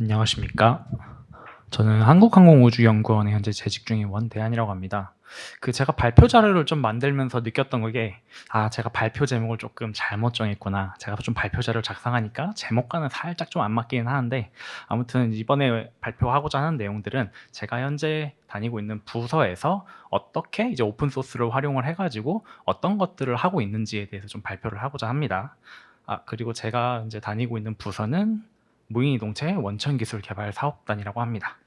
안녕하십니까. 저는 한국항공우주연구원에 현재 재직 중인 원대한이라고 합니다. 제가 발표 자료를 좀 만들면서 느꼈던 게, 제가 발표 제목을 조금 잘못 정했구나. 제가 좀 발표 자료를 작성하니까 제목과는 살짝 좀 안 맞기는 하는데, 아무튼 이번에 발표하고자 하는 내용들은 제가 현재 다니고 있는 부서에서 어떻게 이제 오픈소스를 활용을 해가지고 어떤 것들을 하고 있는지에 대해서 좀 발표를 하고자 합니다. 그리고 제가 이제 다니고 있는 부서는 무인이동체 원천기술 개발 사업단이라고 합니다.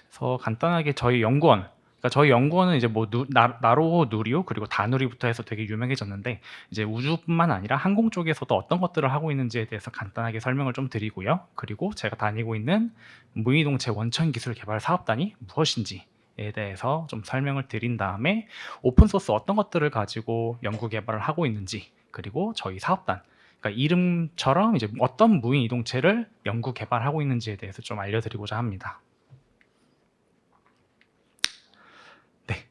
그래서 간단하게 저희 연구원, 그러니까 저희 연구원은 이제 뭐 나로, 누리호 그리고 다누리부터 해서 되게 유명해졌는데, 이제 우주뿐만 아니라 항공 쪽에서도 어떤 것들을 하고 있는지에 대해서 간단하게 설명을 좀 드리고요. 그리고 제가 다니고 있는 무인이동체 원천기술 개발 사업단이 무엇인지 에 대해서 좀 설명을 드린 다음에 오픈소스 어떤 것들을 가지고 연구 개발을 하고 있는지, 그리고 저희 사업단, 그러니까 이름처럼 이제 어떤 무인 이동체를 연구 개발하고 있는지에 대해서 좀 알려드리고자 합니다. 네,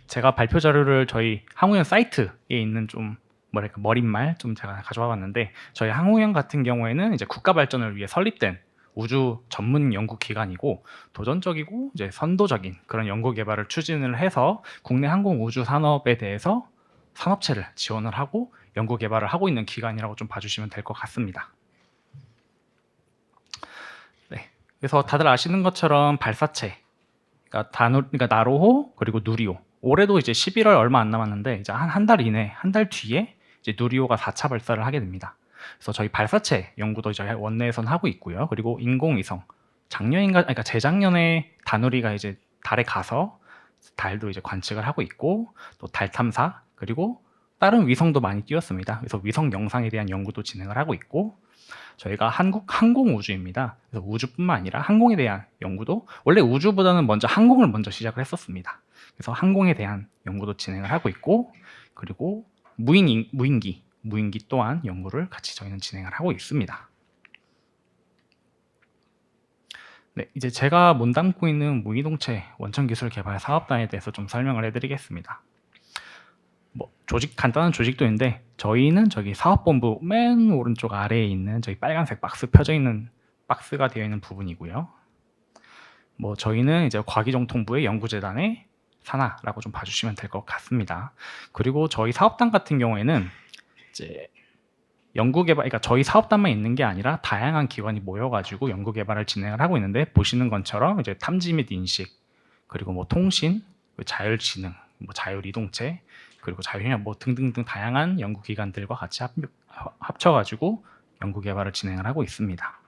제가 발표 자료를 저희 항우연 사이트에 있는 좀 뭐랄까 머릿말 좀 제가 가져와 봤는데, 저희 항우연 같은 경우에는 이제 국가 발전을 위해 설립된 우주 전문 연구 기관이고, 도전적이고 이제 선도적인 그런 연구 개발을 추진을 해서 국내 항공 우주 산업에 대해서 산업체를 지원을 하고 연구 개발을 하고 있는 기관이라고 좀 봐주시면 될 것 같습니다. 네, 그래서 다들 아시는 것처럼 발사체, 그러니까 나로호 그리고 누리호, 올해도 이제 11월 얼마 안 남았는데 이제 한 달 이내, 한 달 뒤에 이제 누리호가 4차 발사를 하게 됩니다. 그래서 저희 발사체 연구도 저희 원내에선 하고 있고요. 그리고 인공위성, 그러니까 재작년에 다누리가 이제 달에 가서 달도 이제 관측을 하고 있고, 또 달 탐사, 그리고 다른 위성도 많이 띄웠습니다. 그래서 위성 영상에 대한 연구도 진행을 하고 있고, 저희가 한국 항공우주입니다. 그래서 우주뿐만 아니라 항공에 대한 연구도, 원래 우주보다는 먼저 항공을 먼저 시작을 했었습니다. 그래서 항공에 대한 연구도 진행을 하고 있고, 그리고 무인기 또한 연구를 같이 저희는 진행을 하고 있습니다. 네, 이제 제가 몸담고 있는 무인동체 원천기술 개발 사업단에 대해서 좀 설명을 해드리겠습니다. 간단한 조직도 있는데, 저희는 저기 사업본부 맨 오른쪽 아래에 있는 저희 빨간색 박스 펴져 있는 박스가 되어 있는 부분이고요. 저희는 이제 과기정통부의 연구재단의 산하라고 좀 봐주시면 될 것 같습니다. 그리고 저희 사업단 같은 경우에는 이제 연구개발, 그러니까 저희 사업단만 있는 게 아니라 다양한 기관이 모여가지고 연구개발을 진행을 하고 있는데, 보시는 것처럼 이제 탐지 및 인식, 그리고 통신, 자율지능, 자율이동체, 그리고 자율협력 등등등 다양한 연구기관들과 같이 합쳐가지고 연구개발을 진행을 하고 있습니다.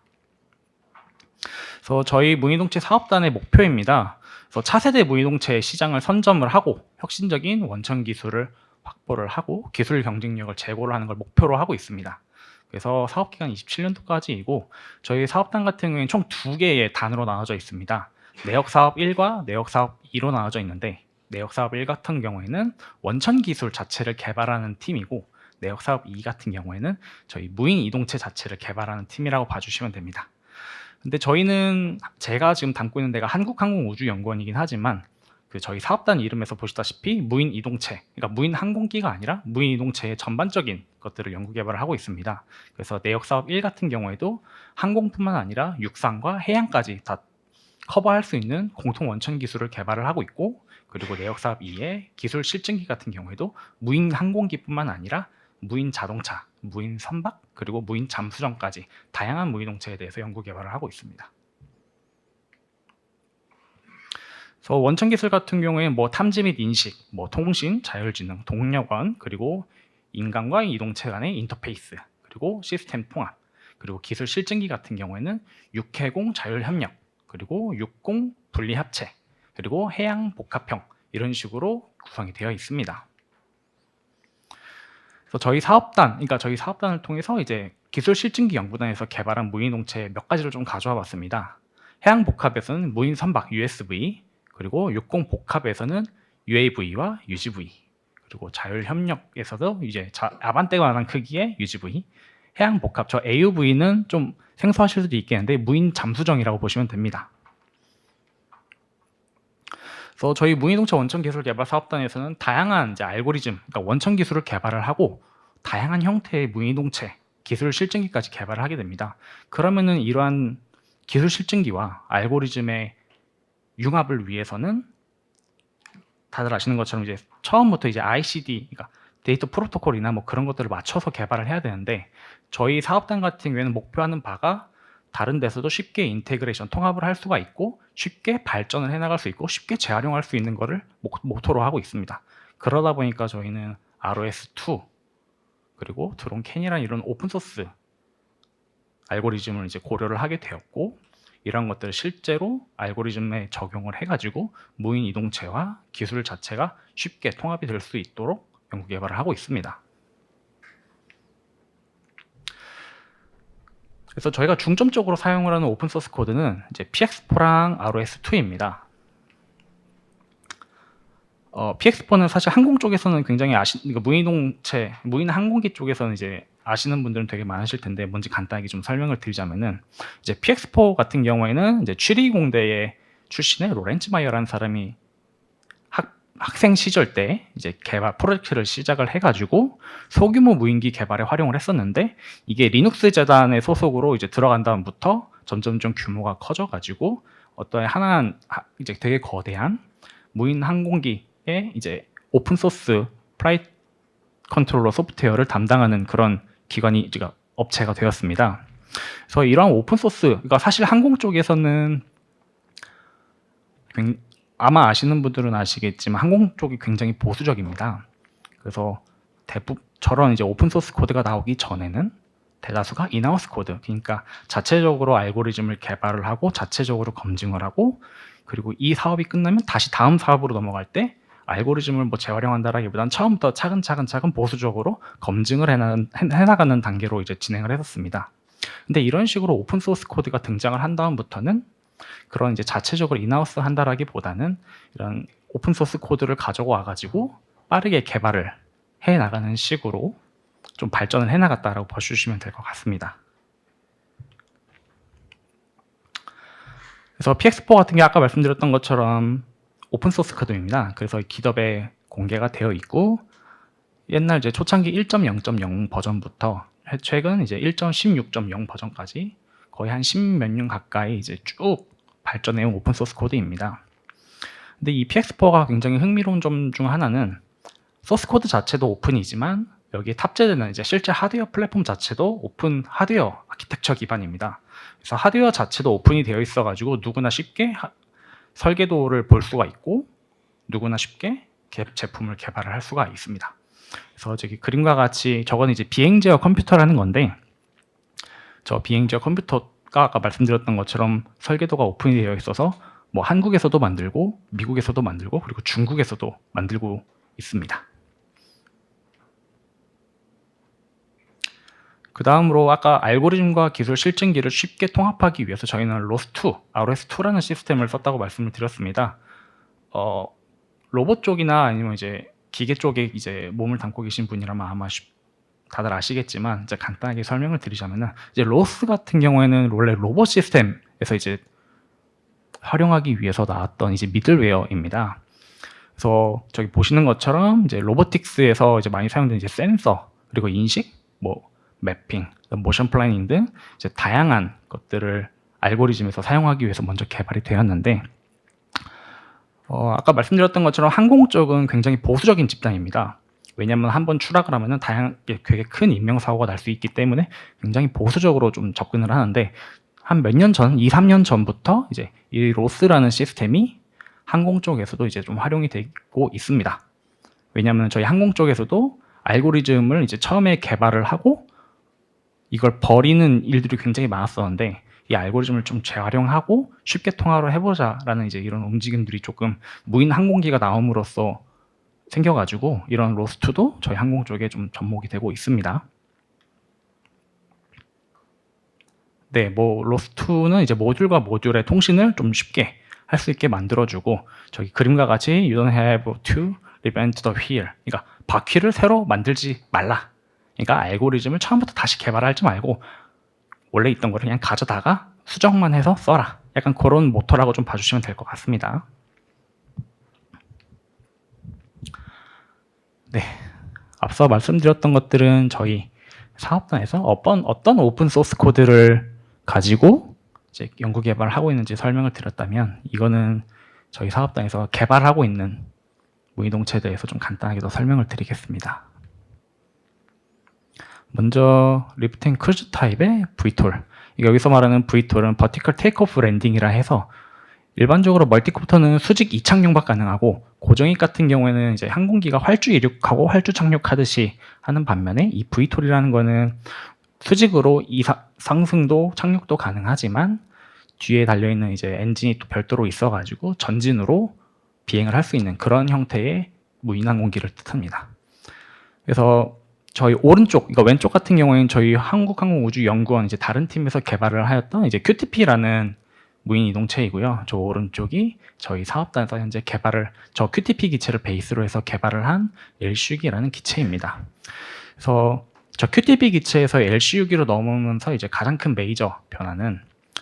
그래서 저희 무인동체 사업단의 목표입니다. 그래서 차세대 무인동체 시장을 선점을 하고 혁신적인 원천 기술을 확보를 하고 기술 경쟁력을 제고를 하는 걸 목표로 하고 있습니다. 그래서 사업기간 27년도까지이고, 저희 사업단 같은 경우에는 총 2개의 단으로 나눠져 있습니다. 내역사업 1과 내역사업 2로 나눠져 있는데, 내역사업 1 같은 경우에는 원천 기술 자체를 개발하는 팀이고, 내역사업 2 같은 경우에는 저희 무인 이동체 자체를 개발하는 팀이라고 봐주시면 됩니다. 근데 제가 지금 담고 있는 데가 한국항공우주연구원이긴 하지만, 저희 사업단 이름에서 보시다시피 무인 이동체, 그러니까 무인 항공기가 아니라 무인 이동체의 전반적인 것들을 연구 개발을 하고 있습니다. 그래서 내역 사업 1 같은 경우에도 항공뿐만 아니라 육상과 해양까지 다 커버할 수 있는 공통 원천 기술을 개발을 하고 있고, 그리고 내역 사업 2의 기술 실증기 같은 경우에도 무인 항공기뿐만 아니라 무인 자동차, 무인 선박, 그리고 무인 잠수정까지 다양한 무인동체에 대해서 연구 개발을 하고 있습니다. 그래서 원천 기술 같은 경우에 탐지 및 인식, 통신, 자율지능, 동력원, 그리고 인간과 이동체 간의 인터페이스, 그리고 시스템 통합, 그리고 기술 실증기 같은 경우에는 육해공 자율협력, 그리고 육공 분리합체, 그리고 해양 복합형, 이런 식으로 구성이 되어 있습니다. 그래서 저희 사업단을 통해서 이제 기술 실증기 연구단에서 개발한 무인동체 몇 가지를 좀 가져와 봤습니다. 해양 복합에서는 무인 선박 USV, 그리고 육공 복합에서는 UAV와 UGV, 그리고 자율협력에서도 이제 아반떼만한 크기의 UGV, 해양 복합, 저 AUV는 좀 생소하실 수도 있겠는데 무인 잠수정이라고 보시면 됩니다. 그래서 저희 무인동체 원천 기술 개발 사업단에서는 다양한 이제 알고리즘, 그러니까 원천 기술을 개발을 하고 다양한 형태의 무인동체 기술 실증기까지 개발을 하게 됩니다. 그러면은 이러한 기술 실증기와 알고리즘의 융합을 위해서는 다들 아시는 것처럼 이제 처음부터 이제 ICD, 그러니까 데이터 프로토콜이나 뭐 그런 것들을 맞춰서 개발을 해야 되는데, 저희 사업단 같은 경우에는 목표하는 바가 다른 데서도 쉽게 인테그레이션, 통합을 할 수가 있고 쉽게 발전을 해나갈 수 있고 쉽게 재활용할 수 있는 거를 모토로 하고 있습니다. 그러다 보니까 저희는 ROS2 그리고 드론 캔이라는 이런 오픈소스 알고리즘을 이제 고려를 하게 되었고, 이런 것들을 실제로 알고리즘에 적용을 해가지고 무인 이동체와 기술 자체가 쉽게 통합이 될 수 있도록 연구 개발을 하고 있습니다. 그래서 저희가 중점적으로 사용을 하는 오픈소스 코드는 이제 PX4랑 ROS2입니다. PX4는 사실 항공 쪽에서는 굉장히 그러니까 무인이동체, 무인 항공기 쪽에서는 이제 아시는 분들은 되게 많으실 텐데, 뭔지 간단하게 좀 설명을 드리자면은, 이제 PX4 같은 경우에는 이제 취리공대의 출신의 로렌츠 마이어라는 사람이 학생 시절 때 이제 개발 프로젝트를 시작을 해가지고 소규모 무인기 개발에 활용을 했었는데, 이게 리눅스 재단의 소속으로 이제 들어간 다음부터 점점 좀 규모가 커져가지고 어떤 하나한 이제 되게 거대한 무인 항공기의 이제 오픈 소스 플라이트 컨트롤러 소프트웨어를 담당하는 그런 기관이 업체가 되었습니다. 그래서 이러한 오픈 소스, 그러니까 사실 항공 쪽에서는 아마 아시는 분들은 아시겠지만 항공 쪽이 굉장히 보수적입니다. 그래서 대부분 저런 이제 오픈 소스 코드가 나오기 전에는 대다수가 인하우스 코드, 그러니까 자체적으로 알고리즘을 개발을 하고 자체적으로 검증을 하고, 그리고 이 사업이 끝나면 다시 다음 사업으로 넘어갈 때 알고리즘을 뭐 재활용한다라기보다는 처음부터 차근차근 보수적으로 검증을 해나가는 단계로 이제 진행을 했었습니다. 근데 이런 식으로 오픈 소스 코드가 등장을 한 다음부터는 그런 이제 자체적으로 인하우스 한다라기보다는 이런 오픈 소스 코드를 가져와 가지고 빠르게 개발을 해 나가는 식으로 좀 발전을 해 나갔다라고 봐주시면 될 것 같습니다. 그래서 PX4 같은 게 아까 말씀드렸던 것처럼 오픈 소스 코드입니다. 그래서 GitHub에 공개가 되어 있고, 옛날 이제 초창기 1.0.0 버전부터 최근 이제 1.16.0 버전까지 거의 한 10몇 년 가까이 이제 쭉 발전해온 오픈 소스 코드입니다. 근데 이 PX4가 굉장히 흥미로운 점 중 하나는 소스 코드 자체도 오픈이지만 여기에 탑재되는 이제 실제 하드웨어 플랫폼 자체도 오픈 하드웨어 아키텍처 기반입니다. 그래서 하드웨어 자체도 오픈이 되어 있어가지고 누구나 쉽게 설계도를 볼 수가 있고 누구나 쉽게 제품을 개발을 할 수가 있습니다. 그래서 저기 그림과 같이 저건 이제 비행 제어 컴퓨터라는 건데, 저 비행 제어 컴퓨터가 아까 말씀드렸던 것처럼 설계도가 오픈이 되어 있어서 뭐 한국에서도 만들고 미국에서도 만들고 그리고 중국에서도 만들고 있습니다. 그 다음으로 아까 알고리즘과 기술 실증기를 쉽게 통합하기 위해서 저희는 ROS2라는 시스템을 썼다고 말씀을 드렸습니다. 로봇 쪽이나 아니면 이제 기계 쪽에 이제 몸을 담고 계신 분이라면 아마 다들 아시겠지만, 이제 간단하게 설명을 드리자면은, 이제 로스 같은 경우에는 원래 로봇 시스템에서 이제 활용하기 위해서 나왔던 이제 미들웨어입니다. 그래서 저기 보시는 것처럼 이제 로보틱스에서 이제 많이 사용되는 이제 센서, 그리고 인식, 뭐 매핑, 모션 플래닝 등 이제 다양한 것들을 알고리즘에서 사용하기 위해서 먼저 개발이 되었는데, 아까 말씀드렸던 것처럼 항공 쪽은 굉장히 보수적인 집단입니다. 왜냐하면 한번 추락을 하면은 다양하게 되게 큰 인명사고가 날 수 있기 때문에 굉장히 보수적으로 좀 접근을 하는데, 한 몇 년 전, 2, 3년 전부터 이제 이 로스라는 시스템이 항공 쪽에서도 이제 좀 활용이 되고 있습니다. 왜냐하면 저희 항공 쪽에서도 알고리즘을 이제 처음에 개발을 하고 이걸 버리는 일들이 굉장히 많았었는데, 이 알고리즘을 좀 재활용하고 쉽게 통합을 해보자라는 이제 이런 움직임들이 조금 무인 항공기가 나옴으로써 생겨가지고 이런 로스2도 저희 항공 쪽에 좀 접목이 되고 있습니다. 네, 뭐 로스2는 이제 모듈과 모듈의 통신을 좀 쉽게 할 수 있게 만들어주고, 저기 그림과 같이 you don't have to reinvent the wheel, 그러니까 바퀴를 새로 만들지 말라. 그러니까 알고리즘을 처음부터 다시 개발하지 말고 원래 있던 거를 그냥 가져다가 수정만 해서 써라. 약간 그런 모토라고 좀 봐주시면 될 것 같습니다. 네, 앞서 말씀드렸던 것들은 저희 사업단에서 어떤 오픈 소스 코드를 가지고 이제 연구 개발을 하고 있는지 설명을 드렸다면, 이거는 저희 사업단에서 개발하고 있는 무이동체에 대해서 좀 간단하게 더 설명을 드리겠습니다. 먼저 리프트 앤 크루즈 타입의 VTOL. 여기서 말하는 VTOL은 Vertical Takeoff Landing이라 해서 일반적으로 멀티콥터는 수직 이착륙만 가능하고, 고정익 같은 경우에는 이제 항공기가 활주 이륙하고 활주 착륙하듯이 하는 반면에, 이 VTOL이라는 거는 수직으로 상승도 착륙도 가능하지만 뒤에 달려있는 이제 엔진이 또 별도로 있어가지고 전진으로 비행을 할 수 있는 그런 형태의 무인항공기를 뜻합니다. 그래서 저희 오른쪽, 그러니까 왼쪽 같은 경우에는 저희 한국항공우주연구원 이제 다른 팀에서 개발을 하였던 이제 QTP라는 무인 이동체이고요. 저 오른쪽이 저희 사업단에서 현재 저 QTP 기체를 베이스로 해서 개발을 한 LCU기라는 기체입니다. 그래서 저 QTP 기체에서 LCU기로 넘으면서 이제 가장 큰 메이저 변화는,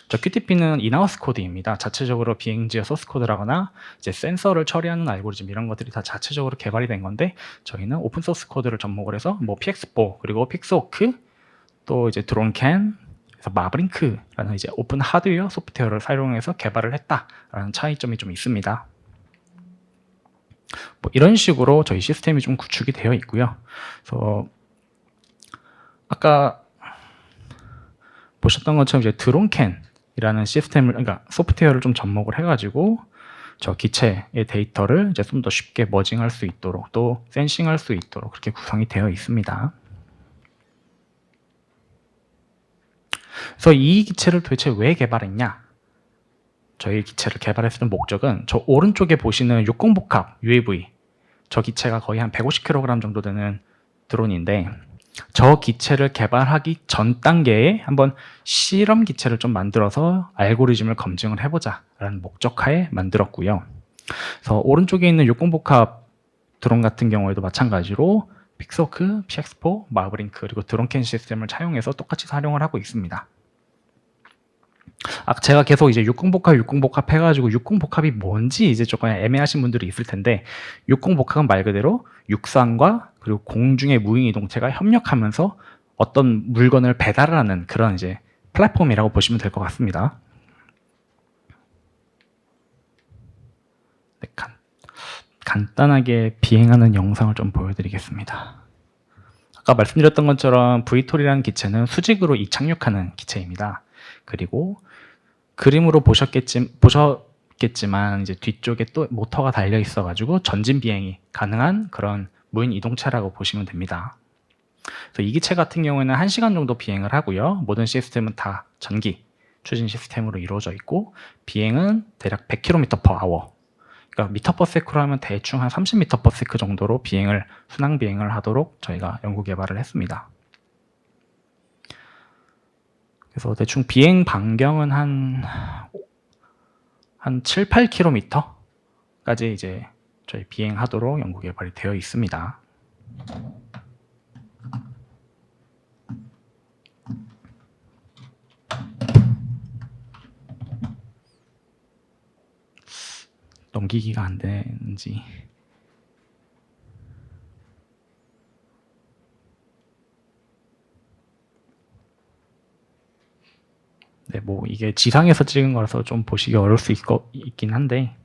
저 QTP는 인하우스 코드입니다. 자체적으로 비행지의 소스 코드라거나 이제 센서를 처리하는 알고리즘 이런 것들이 다 자체적으로 개발이 된 건데, 저희는 오픈 소스 코드를 접목을 해서 뭐 PX4 그리고 픽스호크, 또 이제 드론캔, 마브링크라는 이제 오픈 하드웨어 소프트웨어를 사용해서 개발을 했다라는 차이점이 좀 있습니다. 뭐 이런 식으로 저희 시스템이 좀 구축이 되어 있고요. 그래서 아까 보셨던 것처럼 이제 드론캔이라는 시스템을, 그러니까 소프트웨어를 좀 접목을 해가지고 저 기체의 데이터를 이제 좀 더 쉽게 머징할 수 있도록, 또 센싱할 수 있도록 그렇게 구성이 되어 있습니다. 그래서 이 기체를 도대체 왜 개발했냐? 저희 기체를 개발했을 목적은, 저 오른쪽에 보시는 60복합 UAV, 저 기체가 거의 한 150kg 정도 되는 드론인데, 저 기체를 개발하기 전 단계에 한번 실험 기체를 좀 만들어서 알고리즘을 검증을 해보자 라는 목적하에 만들었고요. 그래서 오른쪽에 있는 60복합 드론 같은 경우에도 마찬가지로 픽스호크, PX4, 마브링크 그리고 드론캔 시스템을 차용해서 똑같이 활용을 하고 있습니다. 제가 계속 이제 60복합 해가지고 60복합이 뭔지 이제 조금 애매하신 분들이 있을 텐데, 60복합은 말 그대로 육상과 그리고 공중의 무인 이동체가 협력하면서 어떤 물건을 배달을 하는 그런 이제 플랫폼이라고 보시면 될 것 같습니다. 네, 간단하게 비행하는 영상을 좀 보여드리겠습니다. 아까 말씀드렸던 것처럼 VTOL이라는 기체는 수직으로 이착륙하는 기체입니다. 그리고 그림으로 보셨겠지만 이제 뒤쪽에 또 모터가 달려 있어가지고 전진 비행이 가능한 그런 무인 이동체라고 보시면 됩니다. 그래서 이 기체 같은 경우에는 1시간 정도 비행을 하고요. 모든 시스템은 다 전기 추진 시스템으로 이루어져 있고, 비행은 대략 100km/h, 그러니까 미터/s로 하면 대충 한 30m/s 정도로 순항 비행을 하도록 저희가 연구 개발을 했습니다. 그래서 대충 비행 반경은 한 7, 8km까지 이제 저희 비행하도록 연구 개발이 되어 있습니다. 넘기기가 안 되는지. 네, 뭐 이게 지상에서 찍은 거라서 좀 보시기 어려울 수 있긴 한데,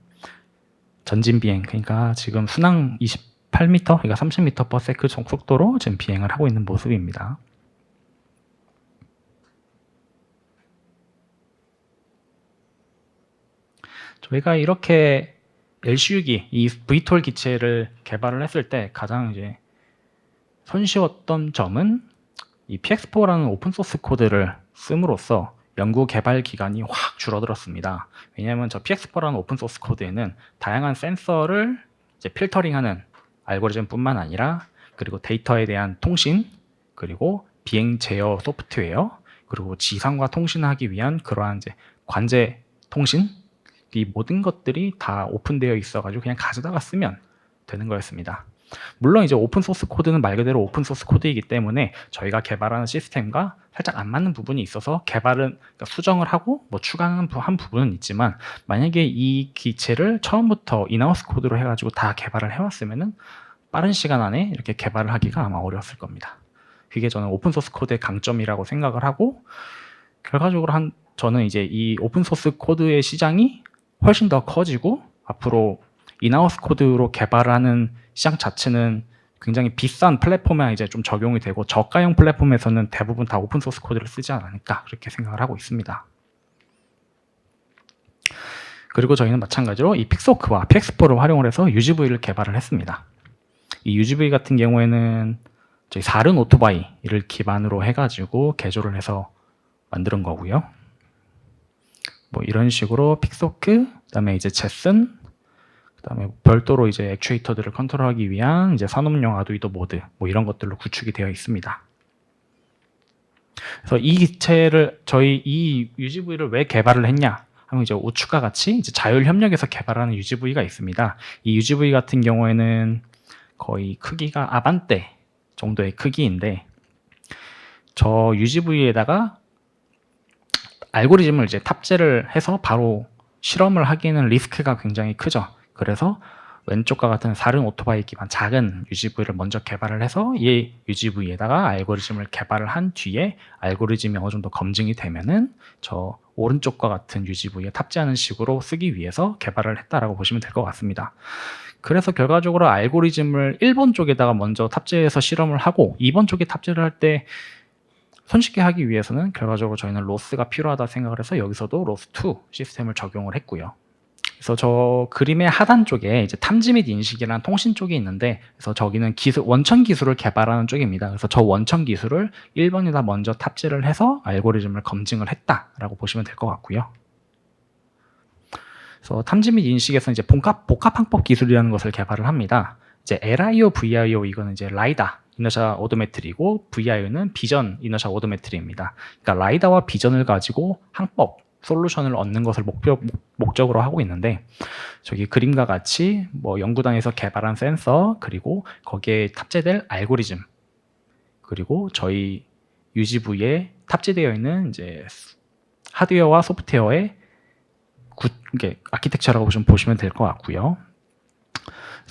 전진 비행, 그러니까 지금 순항 28m, 그러니까 30m/s 속도로 지금 비행을 하고 있는 모습입니다. 저희가 이렇게 LCU기, 이 VTOL 기체를 개발을 했을 때 가장 이제 손쉬웠던 점은 이 PX4라는 오픈소스 코드를 씀으로써 연구 개발 기간이 확 줄어들었습니다. 왜냐하면 저 PX4라는 오픈소스 코드에는 다양한 센서를 이제 필터링하는 알고리즘뿐만 아니라, 그리고 데이터에 대한 통신, 그리고 비행 제어 소프트웨어, 그리고 지상과 통신하기 위한 그러한 이제 관제 통신, 이 모든 것들이 다 오픈되어 있어가지고 그냥 가져다가 쓰면 되는 거였습니다. 물론 이제 오픈 소스 코드는 말 그대로 오픈 소스 코드이기 때문에 저희가 개발하는 시스템과 살짝 안 맞는 부분이 있어서 그러니까 수정을 하고 뭐 추가하는 한 부분은 있지만, 만약에 이 기체를 처음부터 인하우스 코드로 해가지고 다 개발을 해왔으면은 빠른 시간 안에 이렇게 개발을 하기가 아마 어려웠을 겁니다. 그게 저는 오픈소스 코드의 강점이라고 생각을 하고, 결과적으로 저는 이제 이 오픈소스 코드의 시장이 훨씬 더 커지고, 앞으로 인하우스 코드로 개발하는 시장 자체는 굉장히 비싼 플랫폼에 이제 좀 적용이 되고, 저가형 플랫폼에서는 대부분 다 오픈소스 코드를 쓰지 않을까, 그렇게 생각을 하고 있습니다. 그리고 저희는 마찬가지로 이 픽스호크와 PX4를 활용을 해서 UGV를 개발을 했습니다. 이 UGV 같은 경우에는 저희 4륜 오토바이를 기반으로 해가지고 개조를 해서 만든 거고요. 뭐 이런 식으로 픽스호크, 그다음에 이제 제슨, 그다음에 별도로 이제 액추에이터들을 컨트롤하기 위한 이제 산업용 아두이노 모드, 뭐 이런 것들로 구축이 되어 있습니다. 그래서 이 기체를 저희 이 UGV를 왜 개발을 했냐 하면, 이제 우측과 같이 이제 자율 협력에서 개발하는 UGV가 있습니다. 이 UGV 같은 경우에는 거의 크기가 아반떼 정도의 크기인데, 저 UGV에다가 알고리즘을 이제 탑재를 해서 바로 실험을 하기에는 리스크가 굉장히 크죠. 그래서 왼쪽과 같은 4륜 오토바이 기반 작은 UGV를 먼저 개발을 해서 이 UGV에다가 알고리즘을 개발을 한 뒤에 알고리즘이 어느 정도 검증이 되면은 저 오른쪽과 같은 UGV에 탑재하는 식으로 쓰기 위해서 개발을 했다라고 보시면 될 것 같습니다. 그래서 결과적으로 알고리즘을 1번 쪽에다가 먼저 탑재해서 실험을 하고 2번 쪽에 탑재를 할 때 손쉽게 하기 위해서는 결과적으로 저희는 로스가 필요하다 생각을 해서 여기서도 로스2 시스템을 적용을 했고요. 그래서 저 그림의 하단 쪽에 이제 탐지 및 인식이라는 통신 쪽이 있는데, 그래서 저기는 원천 기술을 개발하는 쪽입니다. 그래서 저 원천 기술을 1번에다 먼저 탑재를 해서 알고리즘을 검증을 했다라고 보시면 될 것 같고요. 그래서 탐지 및 인식에서 이제 복합항법 기술이라는 것을 개발을 합니다. 이제 LIO, VIO 이거는 이제 라이다 이너셜 오도메트리고, VIO는 비전 이너셜 오도메트리입니다. 그러니까 라이다와 비전을 가지고 항법 솔루션을 얻는 것을 목적으로 하고 있는데, 저기 그림과 같이 뭐 연구단에서 개발한 센서, 그리고 거기에 탑재될 알고리즘, 그리고 저희 UGV에 탑재되어 있는 이제 하드웨어와 소프트웨어의 아키텍처라고 좀 보시면 될 것 같고요.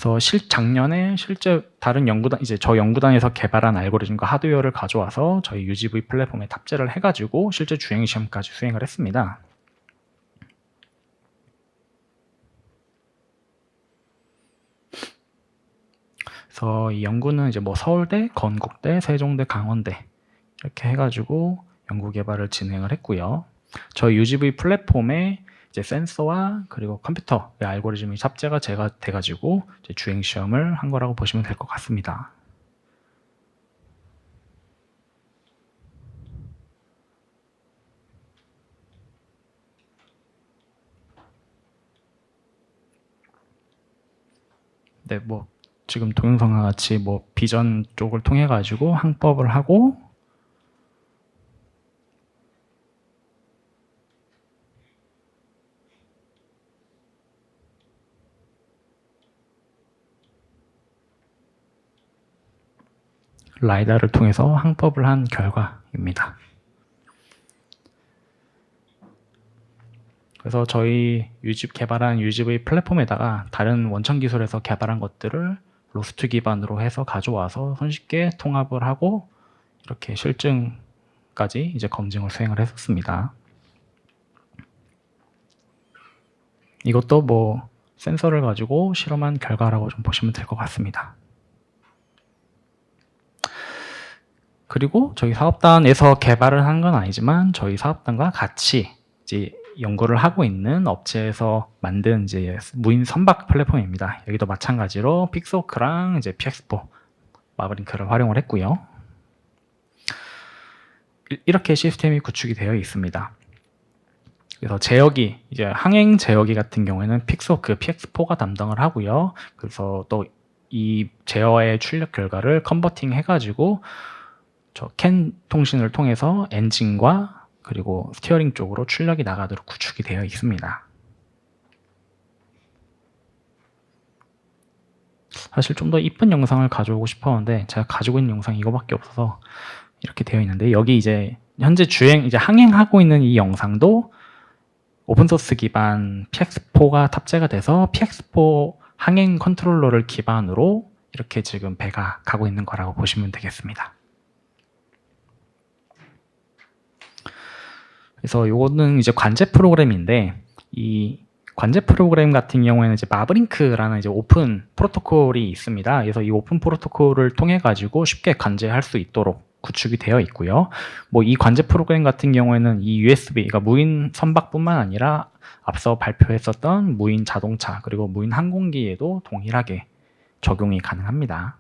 그래서 작년에 실제 다른 연구단, 이제 저 연구단에서 개발한 알고리즘과 하드웨어를 가져와서 저희 UGV 플랫폼에 탑재를 해가지고 실제 주행 시험까지 수행을 했습니다. 그래서 이 연구는 이제 뭐 서울대, 건국대, 세종대, 강원대 이렇게 해가지고 연구 개발을 진행을 했고요. 저희 UGV 플랫폼에 이제 센서와 그리고 컴퓨터의 알고리즘이 탑재가 돼가지고 이제 주행 시험을 한 거라고 보시면 될 것 같습니다. 네, 뭐 지금 동영상과 같이 뭐 비전 쪽을 통해 가지고 항법을 하고, 라이다를 통해서 항법을 한 결과입니다. 그래서 저희 개발한 UGV 플랫폼에다가 다른 원천 기술에서 개발한 것들을 로스트 기반으로 해서 가져와서 손쉽게 통합을 하고 이렇게 실증까지 이제 검증을 수행을 했었습니다. 이것도 뭐 센서를 가지고 실험한 결과라고 좀 보시면 될 것 같습니다. 그리고 저희 사업단에서 개발을 한 건 아니지만 저희 사업단과 같이 이제 연구를 하고 있는 업체에서 만든 이제 무인 선박 플랫폼입니다. 여기도 마찬가지로 픽스호크랑 이제 PX4 마브링크를 활용을 했고요. 이렇게 시스템이 구축이 되어 있습니다. 그래서 제어기, 이제 항행 제어기 같은 경우에는 픽스호크, PX4가 담당을 하고요. 그래서 또 이 제어의 출력 결과를 컨버팅 해가지고 저 캔 통신을 통해서 엔진과 그리고 스티어링 쪽으로 출력이 나가도록 구축이 되어 있습니다. 사실 좀 더 이쁜 영상을 가져오고 싶었는데 제가 가지고 있는 영상이 이거밖에 없어서 이렇게 되어 있는데, 여기 이제 현재 이제 항행하고 있는 이 영상도 오픈소스 기반 PX4가 탑재가 돼서 PX4 항행 컨트롤러를 기반으로 이렇게 지금 배가 가고 있는 거라고 보시면 되겠습니다. 그래서 요거는 이제 관제 프로그램인데, 이 관제 프로그램 같은 경우에는 이제 마브링크라는 이제 오픈 프로토콜이 있습니다. 그래서 이 오픈 프로토콜을 통해 가지고 쉽게 관제할 수 있도록 구축이 되어 있고요. 뭐 이 관제 프로그램 같은 경우에는 이 USB, 그러니까 무인 선박뿐만 아니라 앞서 발표했었던 무인 자동차 그리고 무인 항공기에도 동일하게 적용이 가능합니다.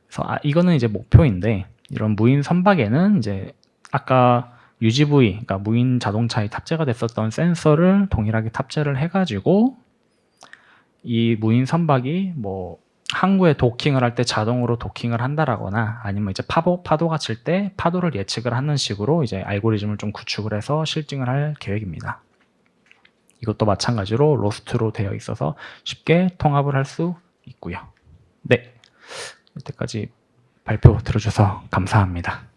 그래서 이거는 이제 목표인데, 이런 무인 선박에는 이제 아까 UGV, 그러니까 무인 자동차에 탑재가 됐었던 센서를 동일하게 탑재를 해가지고 이 무인 선박이 뭐 항구에 도킹을 할 때 자동으로 도킹을 한다라거나, 아니면 이제 파도가 칠 때 파도를 예측을 하는 식으로 이제 알고리즘을 좀 구축을 해서 실증을 할 계획입니다. 이것도 마찬가지로 로스트로 되어 있어서 쉽게 통합을 할 수 있고요. 네, 이때까지 발표 들어주셔서 감사합니다.